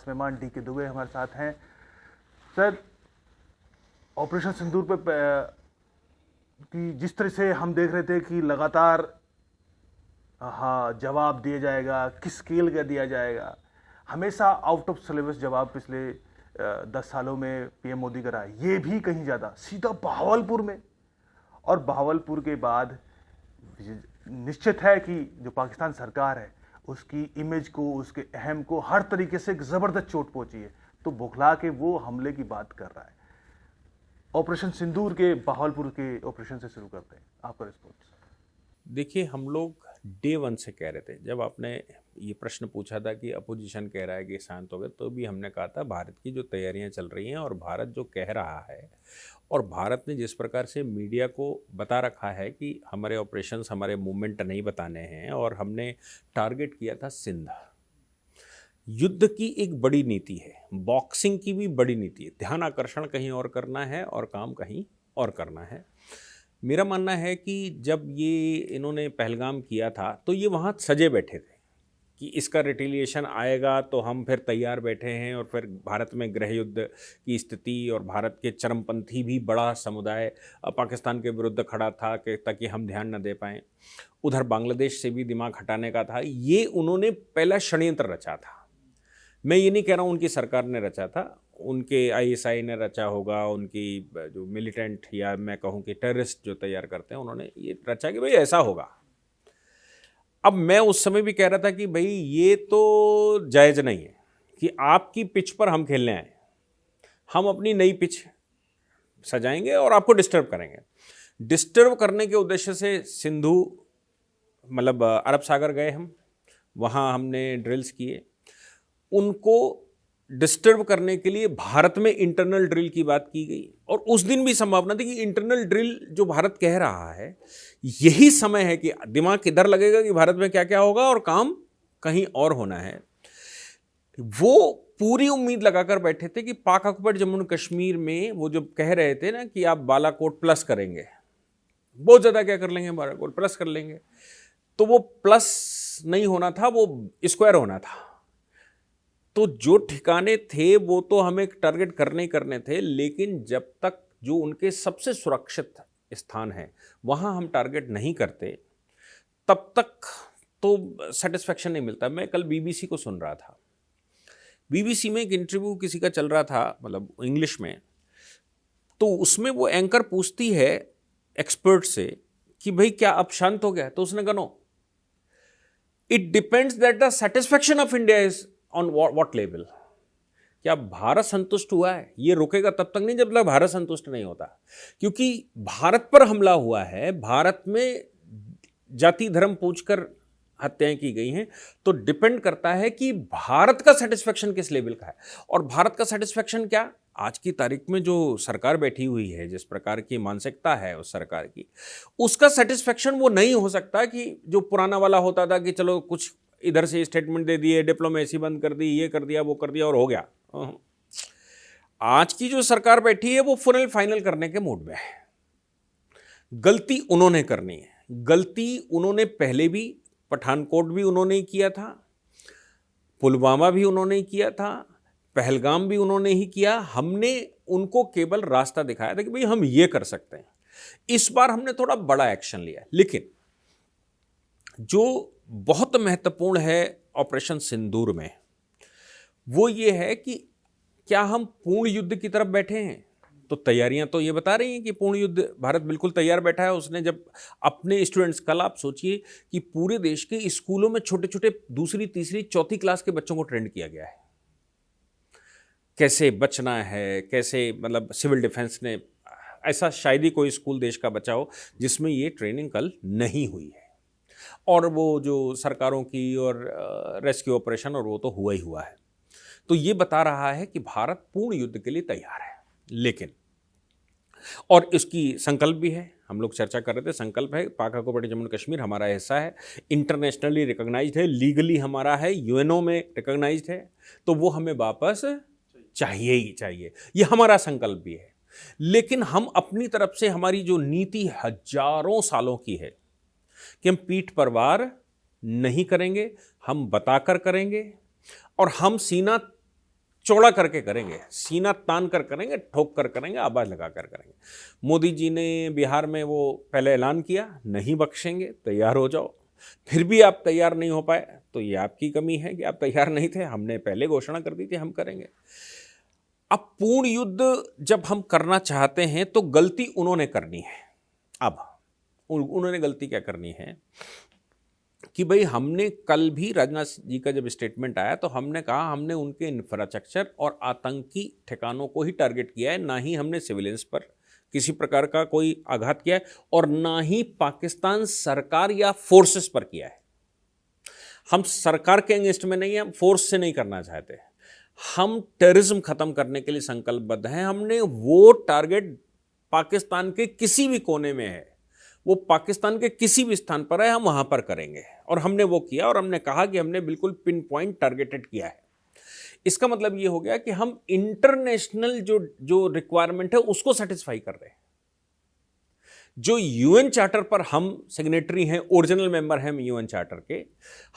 मेहमान डी.के. दुबे हमारे साथ हैं। सर, ऑपरेशन सिंदूर पे कि जिस तरह से हम देख रहे थे कि लगातार जवाब दिया जाएगा, किस स्केल का दिया जाएगा, हमेशा आउट ऑफ सिलेबस जवाब पिछले 10 सालों में पीएम मोदी का रहा है। ये भी कहीं ज़्यादा सीधा बहावलपुर में, और बहावलपुर के बाद निश्चित है कि जो पाकिस्तान सरकार है उसकी इमेज को, उसके अहम को हर तरीके से एक ज़बरदस्त चोट पहुंची है, तो बौखला के वो हमले की बात कर रहा है। ऑपरेशन सिंदूर के बहावलपुर के ऑपरेशन से शुरू करते हैं, आपका रिस्पॉन्स। देखिए, हम लोग डे 1 से कह रहे थे, जब आपने ये प्रश्न पूछा था कि अपोजिशन कह रहा है कि शांत हो गए, तो भी हमने कहा था भारत की जो तैयारियां चल रही हैं और भारत जो कह रहा है, और भारत ने जिस प्रकार से मीडिया को बता रखा है कि हमारे ऑपरेशंस, हमारे मूवमेंट नहीं बताने हैं, और हमने टारगेट किया था सिंध। युद्ध की एक बड़ी नीति है, बॉक्सिंग की भी बड़ी नीति है, ध्यान आकर्षण कहीं और करना है और काम कहीं और करना है। मेरा मानना है कि जब ये इन्होंने पहलगाम किया था तो ये वहाँ सजे बैठे थे कि इसका रिटेलिएशन आएगा, तो हम फिर तैयार बैठे हैं, और फिर भारत में गृह युद्ध की स्थिति, और भारत के चरमपंथी भी बड़ा समुदाय पाकिस्तान के विरुद्ध खड़ा था कि ताकि हम ध्यान न दे पाएँ। उधर बांग्लादेश से भी दिमाग हटाने का था। ये उन्होंने पहला षड्यंत्र रचा था। मैं ये नहीं कह रहा हूँ उनकी सरकार ने रचा था, उनके आईएसआई ने रचा होगा, उनकी जो मिलिटेंट या मैं कहूँ कि टेररिस्ट जो तैयार करते हैं, उन्होंने ये रचा कि भाई ऐसा होगा। अब मैं उस समय भी कह रहा था कि भाई ये तो जायज़ नहीं है कि आपकी पिच पर हम खेलने आए, हम अपनी नई पिच सजाएंगे और आपको डिस्टर्ब करेंगे। डिस्टर्ब करने के उद्देश्य से सिंधु मतलब अरब सागर गए हम, वहाँ हमने ड्रिल्स किए। उनको डिस्टर्ब करने के लिए भारत में इंटरनल ड्रिल की बात की गई, और उस दिन भी संभावना थी कि इंटरनल ड्रिल जो भारत कह रहा है, यही समय है कि दिमाग किधर लगेगा कि भारत में क्या क्या होगा और काम कहीं और होना है। वो पूरी उम्मीद लगाकर बैठे थे कि पाक ऑक्युपाइड जम्मू एंड कश्मीर में वो जो कह रहे थे ना कि आप बालाकोट प्लस करेंगे, बहुत ज़्यादा क्या कर लेंगे, बालाकोट प्लस कर लेंगे, तो वो प्लस नहीं होना था, वो स्क्वायर होना था। तो जो ठिकाने थे वो तो हमें टारगेट करने ही करने थे, लेकिन जब तक जो उनके सबसे सुरक्षित स्थान है वहाँ हम टारगेट नहीं करते, तब तक तो सेटिस्फैक्शन नहीं मिलता। मैं कल बीबीसी को सुन रहा था, बीबीसी में एक इंटरव्यू किसी का चल रहा था, मतलब इंग्लिश में, तो उसमें वो एंकर पूछती है एक्सपर्ट से कि भाई क्या अब शांत हो गया, तो उसने कहा no, it depends that the satisfaction of India is on what level. क्या भारत संतुष्ट हुआ है? ये रुकेगा तब तक नहीं जब तक भारत संतुष्ट नहीं होता, क्योंकि भारत पर हमला हुआ है, भारत में जाति धर्म पूछकर हत्याएं की गई हैं, तो डिपेंड करता है कि भारत का सेटिस्फैक्शन किस लेवल का है। और भारत का सेटिस्फैक्शन क्या, आज की तारीख में जो सरकार बैठी हुई है, जिस प्रकार की मानसिकता है उस सरकार की, उसका सेटिस्फैक्शन वो नहीं हो सकता कि जो पुराना वाला होता था कि चलो कुछ इधर से स्टेटमेंट दे दिए, डिप्लोमेसी बंद कर दी, ये कर दिया, वो कर दिया और हो गया। आज की जो सरकार बैठी है वो फुल फाइनल करने के मूड में है। गलती उन्होंने करनी है, गलती उन्होंने पहले भी, पठानकोट भी उन्होंने ही किया था, पुलवामा भी उन्होंने ही किया था, पहलगाम भी उन्होंने ही किया। हमने उनको केवल रास्ता दिखाया था कि भाई हम ये कर सकते हैं। इस बार हमने थोड़ा बड़ा एक्शन लिया, लेकिन जो बहुत महत्वपूर्ण है ऑपरेशन सिंदूर में वो ये है कि क्या हम पूर्ण युद्ध की तरफ बैठे हैं। तो तैयारियां तो ये बता रही हैं कि पूर्ण युद्ध भारत बिल्कुल तैयार बैठा है। उसने जब अपने स्टूडेंट्स, कल आप सोचिए कि पूरे देश के स्कूलों में छोटे छोटे दूसरी तीसरी चौथी क्लास के बच्चों को ट्रेंड किया गया है, कैसे बचना है, कैसे, मतलब सिविल डिफेंस ने, ऐसा शायद ही कोई स्कूल देश का बचा हो जिसमें ये ट्रेनिंग कल नहीं हुई है। और वो जो सरकारों की और रेस्क्यू ऑपरेशन, और वो तो हुआ ही हुआ है। तो ये बता रहा है कि भारत पूर्ण युद्ध के लिए तैयार है, लेकिन और इसकी संकल्प भी है। हम लोग चर्चा कर रहे थे, संकल्प है, पाक ऑक्युपाइड जम्मू एंड कश्मीर हमारा हिस्सा है, इंटरनेशनली रिकॉग्नाइज्ड है, लीगली हमारा है, यूएनओ में रिकॉग्नाइज्ड है, तो वो हमें वापस चाहिए ही चाहिए, ये हमारा संकल्प भी है। लेकिन हम अपनी तरफ से, हमारी जो नीति हजारों सालों की है कि हम पीठ पर वार नहीं करेंगे, हम बताकर करेंगे, और हम सीना चौड़ा करके करेंगे, सीना तान कर करेंगे, ठोक कर करेंगे, आवाज लगा कर करेंगे। मोदी जी ने बिहार में वो पहले ऐलान किया, नहीं बख्शेंगे, तैयार हो जाओ। फिर भी आप तैयार नहीं हो पाए तो ये आपकी कमी है कि आप तैयार नहीं थे। हमने पहले घोषणा कर दी थी हम करेंगे। अब पूर्ण युद्ध जब हम करना चाहते हैं तो गलती उन्होंने करनी है। अब उन्होंने गलती क्या करनी है कि भाई हमने कल भी राजनाथ जी का जब स्टेटमेंट आया तो हमने कहा हमने उनके इंफ्रास्ट्रक्चर और आतंकी ठिकानों को ही टारगेट किया है, ना ही हमने सिविलियंस पर किसी प्रकार का कोई आघात किया है और ना ही पाकिस्तान सरकार या फोर्सेस पर किया है। हम सरकार के अगेंस्ट में नहीं है, हम फोर्स से नहीं करना चाहते। हम टेररिज्म खत्म करने के लिए संकल्पबद्ध हैं। हमने वो टारगेट पाकिस्तान के किसी भी कोने में है, वो पाकिस्तान के किसी भी स्थान पर है, हम वहां पर करेंगे। और हमने वो किया और हमने कहा कि हमने बिल्कुल पिन पॉइंट टारगेटेड किया है। इसका मतलब ये हो गया कि हम इंटरनेशनल जो रिक्वायरमेंट है उसको सेटिस्फाई कर रहे हैं। जो यूएन चार्टर पर हम सिग्नेटरी हैं, ओरिजिनल मेंबर हैं यूएन चार्टर के,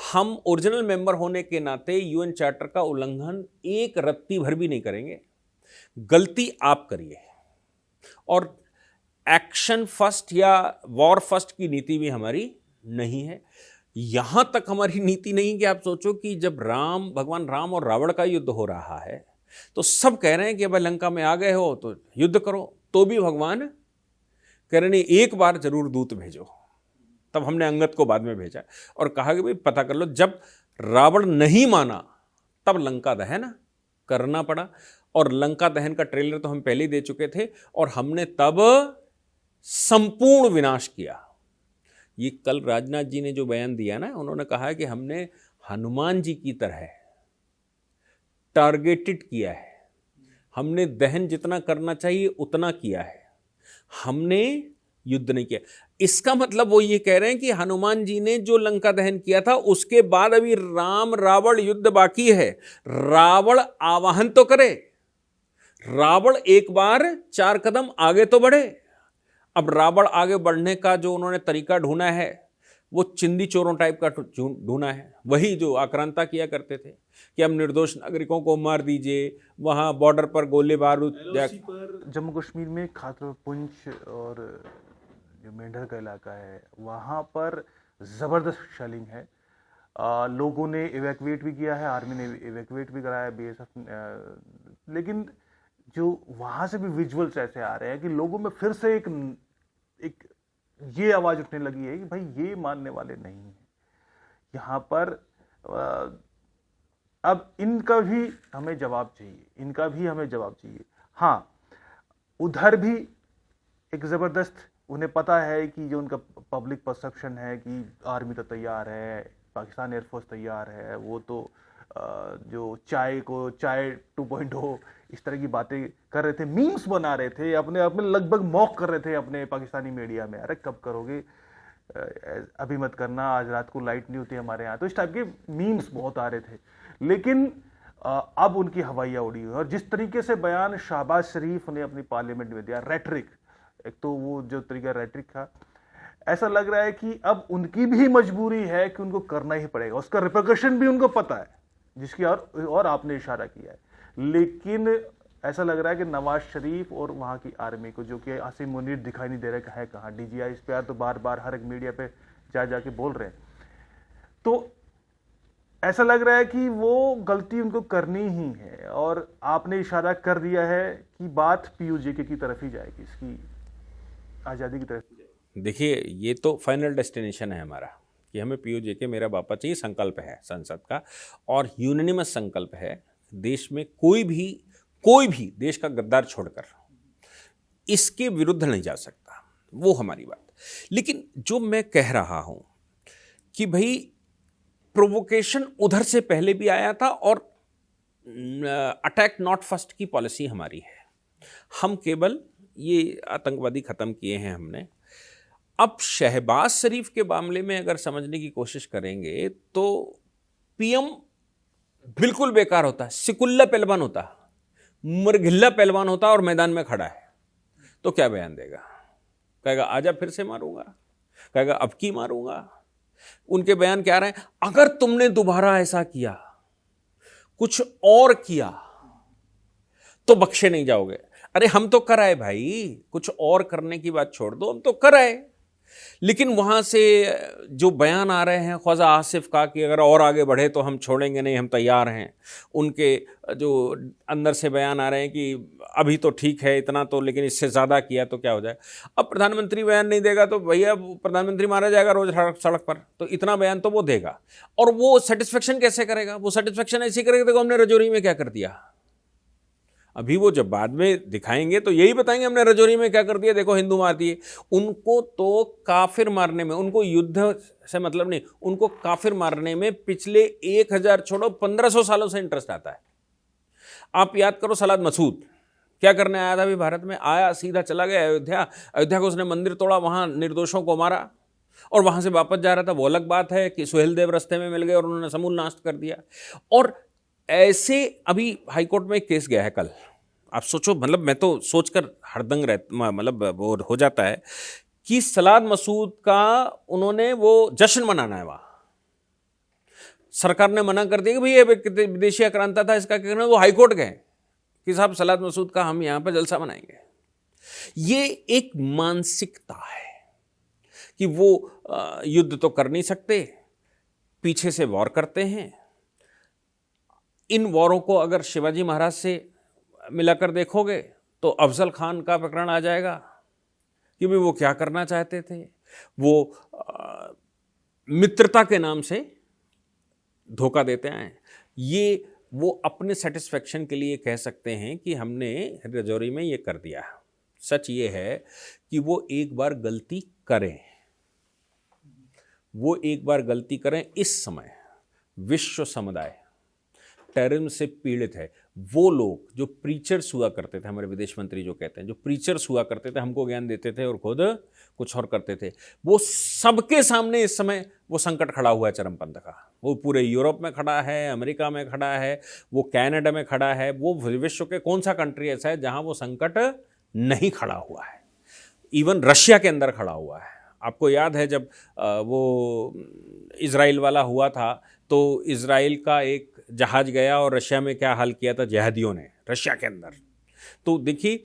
हम ओरिजिनल मेंबर होने के नाते यूएन चार्टर का उल्लंघन एक रत्ती भर भी नहीं करेंगे। गलती आप करिए और एक्शन फर्स्ट या वॉर फर्स्ट की नीति भी हमारी नहीं है। यहां तक हमारी नीति नहीं कि आप सोचो कि जब भगवान राम और रावण का युद्ध हो रहा है तो सब कह रहे हैं कि भाई लंका में आ गए हो तो युद्ध करो, तो भी भगवान कह रहे नहीं एक बार जरूर दूत भेजो। तब हमने अंगद को बाद में भेजा और कहा कि भाई पता कर लो। जब रावण नहीं माना तब लंका दहन करना पड़ा और लंका दहन का ट्रेलर तो हम पहले ही दे चुके थे और हमने तब संपूर्ण विनाश किया। ये कल राजनाथ जी ने जो बयान दिया ना, उन्होंने कहा कि हमने हनुमान जी की तरह टारगेटेड किया है, हमने दहन जितना करना चाहिए उतना किया है, हमने युद्ध नहीं किया। इसका मतलब वो ये कह रहे हैं कि हनुमान जी ने जो लंका दहन किया था उसके बाद अभी राम रावण युद्ध बाकी है। रावण आवाहन तो करे, रावण एक बार 4 कदम आगे तो बढ़े। अब रावण आगे बढ़ने का जो उन्होंने तरीका ढूंढा है वो चिंदी चोरों टाइप का ढूंढा है, वही जो आक्रांता किया करते थे कि हम निर्दोष नागरिकों को मार दीजिए, वहां बॉर्डर पर गोले बारूद। जम्मू कश्मीर में खातर पुंछ और जो मेंढर का इलाका है वहां पर जबरदस्त शेलिंग है। लोगों ने इवैक्यूएट भी किया है, आर्मी ने इवैक्यूएट भी कराया, बीएसएफ। लेकिन जो वहां से भी विजुअल्स ऐसे आ रहे हैं कि लोगों में फिर से एक ये आवाज उठने लगी है कि भाई ये मानने वाले नहीं है यहां पर। अब इनका भी हमें जवाब चाहिए, हाँ उधर भी एक जबरदस्त उन्हें पता है कि जो उनका पब्लिक परसेप्शन है कि आर्मी तो तैयार है, पाकिस्तान एयरफोर्स तैयार है, वो तो जो चाय 2.0 इस तरह की बातें कर रहे थे, मीम्स बना रहे थे, अपने आप में लगभग मॉक कर रहे थे अपने पाकिस्तानी मीडिया में, अरे कब करोगे, अभी मत करना, आज रात को लाइट नहीं होती हमारे यहाँ, तो इस टाइप के मीम्स बहुत आ रहे थे। लेकिन अब उनकी हवाइयाँ उड़ी हुई और जिस तरीके से बयान शहबाज शरीफ ने अपनी पार्लियामेंट में दिया, रेटरिक, एक तो वो जो तरीका रेटरिक था, ऐसा लग रहा है कि अब उनकी भी मजबूरी है कि उनको करना ही पड़ेगा, उसका रिपरकशन भी उनको पता है, जिसकी और आपने इशारा किया है। लेकिन ऐसा लग रहा है कि नवाज शरीफ और वहां की आर्मी को, जो कि आसिम मुनीर दिखाई नहीं दे रहा है कहां, डीजीआई इस पे तो बार बार हर एक मीडिया पे जाके बोल रहे हैं, तो ऐसा लग रहा है कि वो गलती उनको करनी ही है और आपने इशारा कर दिया है कि बात पीयूजेके की तरफ ही जाएगी, इसकी आज़ादी की तरफ ही जाएगी। देखिए ये तो फाइनल डेस्टिनेशन है हमारा कि हमें पीयूजेके मेरा वापस चाहिए, संकल्प है संसद का और यूनानिमस संकल्प है। देश में कोई भी देश का गद्दार छोड़कर इसके विरुद्ध नहीं जा सकता, वो हमारी बात। लेकिन जो मैं कह रहा हूं कि भाई प्रोवोकेशन उधर से पहले भी आया था और अटैक नॉट फर्स्ट की पॉलिसी हमारी है। हम केवल ये आतंकवादी खत्म किए हैं हमने। अब शहबाज शरीफ के मामले में अगर समझने की कोशिश करेंगे तो पीएम बिल्कुल बेकार होता, सिकुल्ला पहलवान होता, मरघिल्ला पहलवान होता और मैदान में खड़ा है तो क्या बयान देगा? कहेगा आजा फिर से मारूंगा, कहेगा अब की मारूंगा। उनके बयान क्या रहे हैं? अगर तुमने दोबारा ऐसा किया, कुछ और किया तो बख्शे नहीं जाओगे। अरे हम तो कर आए भाई, कुछ और करने की बात छोड़ दो, हम तो कर आए। लेकिन वहाँ से जो बयान आ रहे हैं ख्वाजा आसिफ का कि अगर और आगे बढ़े तो हम छोड़ेंगे नहीं, हम तैयार हैं, उनके जो अंदर से बयान आ रहे हैं कि अभी तो ठीक है इतना तो, लेकिन इससे ज़्यादा किया तो क्या हो जाए। अब प्रधानमंत्री बयान नहीं देगा तो भैया प्रधानमंत्री मारा जाएगा रोज सड़क पर, तो इतना बयान तो वो देगा। और वो सेटिस्फेक्शन कैसे करेगा? वो सेटिस्फेक्शन ऐसी करेगा, देखो हमने रजौरी में क्या कर दिया। अभी वो जब बाद में दिखाएंगे तो यही बताएंगे हमने रजौरी में क्या कर दिया, देखो हिंदू मार दिए। उनको तो काफिर मारने में, उनको युद्ध से मतलब नहीं, उनको काफिर मारने में पिछले 1000 छोड़ो 1500 सालों से इंटरेस्ट आता है। आप याद करो सलाद मसूद क्या करने आया था अभी भारत में, आया सीधा चला गया अयोध्या, अयोध्या को उसने मंदिर तोड़ा, वहां निर्दोषों को मारा और वहां से वापस जा रहा था। वो अलग बात है कि सुहेल देव रास्ते में मिल गए और उन्होंने समूल नाश कर दिया। और ऐसे अभी हाईकोर्ट में एक केस गया है कल, आप सोचो, मतलब मैं तो सोचकर हरदंग मतलब वो हो जाता है कि सलाद मसूद का उन्होंने वो जश्न मनाना है वहां, सरकार ने मना कर दिया कि भाई ये विदेशी आक्रांता था, इसका क्या करना। वो हाईकोर्ट गए कि साहब सलाद मसूद का हम यहां पर जलसा मनाएंगे। ये एक मानसिकता है कि वो युद्ध तो कर नहीं सकते, पीछे से वॉर करते हैं। इन वॉरों को अगर शिवाजी महाराज से मिलाकर देखोगे तो अफजल खान का प्रकरण आ जाएगा कि भाई वो क्या करना चाहते थे। वो मित्रता के नाम से धोखा देते हैं। ये वो अपने सेटिस्फेक्शन के लिए कह सकते हैं कि हमने रजौरी में ये कर दिया। सच ये है कि वो एक बार गलती करें, वो एक बार गलती करें। इस समय विश्व समुदाय टेररिज्म से पीड़ित है। वो लोग जो प्रीचर्स हुआ करते थे, हमारे विदेश मंत्री जो कहते हैं, जो प्रीचर्स हुआ करते थे, हमको ज्ञान देते थे और खुद कुछ और करते थे, वो सबके सामने इस समय वो संकट खड़ा हुआ है चरमपंथ का। वो पूरे यूरोप में खड़ा है, अमेरिका में खड़ा है, वो कनाडा में खड़ा है। वो विश्व के कौन सा कंट्री ऐसा है जहां वो संकट नहीं खड़ा हुआ है? इवन रशिया के अंदर खड़ा हुआ है। आपको याद है जब वो इजराइल वाला हुआ था तो इजराइल का एक जहाज गया और रशिया में क्या हाल किया था जिहादियों ने रशिया के अंदर। तो देखिए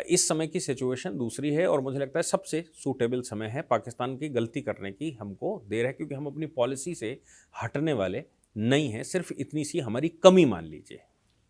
इस समय की सिचुएशन दूसरी है और मुझे लगता है सबसे सूटेबल समय है पाकिस्तान की गलती करने की हमको देर है, क्योंकि हम अपनी पॉलिसी से हटने वाले नहीं हैं। सिर्फ इतनी सी हमारी कमी मान लीजिए।